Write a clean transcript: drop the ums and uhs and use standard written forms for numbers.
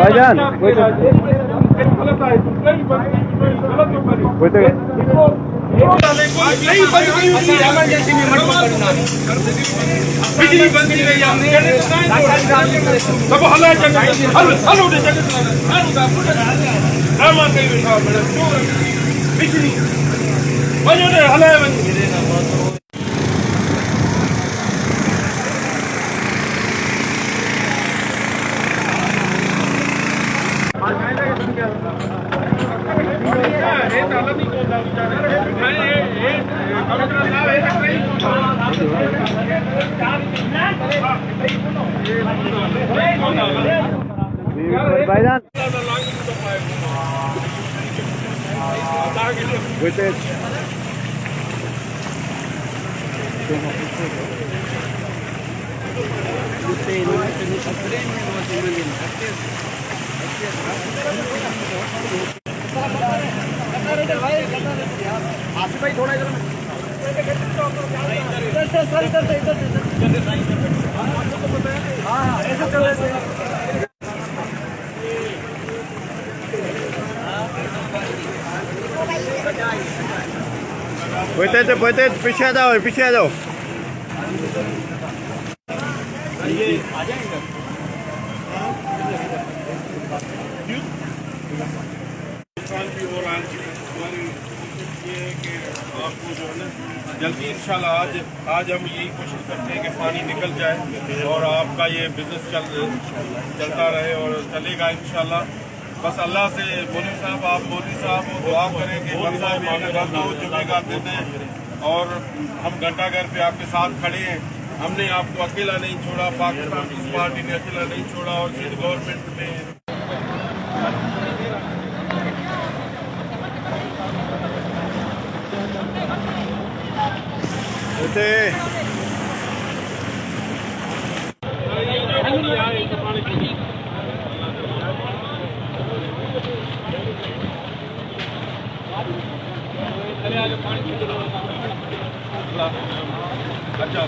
भाईजान बिजली बंद नहीं रही हमने सब हल्ला चल हलो दे जगत हां दा ना मा कई बैठा मेरा बिजली वजो ने हल्ला बंद भाईजान with it भाई थोड़ा इधर Puede, पीछे आ जाओ, पीछे आ जाओ। आपको जो है ना जल्दी इंशाल्लाह आज हम यही कोशिश करते हैं कि पानी निकल जाए और आपका ये बिजनेस चलता रहे और चलेगा इंशाल्लाह। बस अल्लाह से मौलवी साहब दुआ करें कि जुमेगा देते और हम घंटाघर पे आपके साथ खड़े हैं। हमने आपको अकेला नहीं छोड़ा, पाकिस्तान पीस पार्टी ने अकेला नहीं छोड़ा और सिंध गवर्नमेंट में अच्छा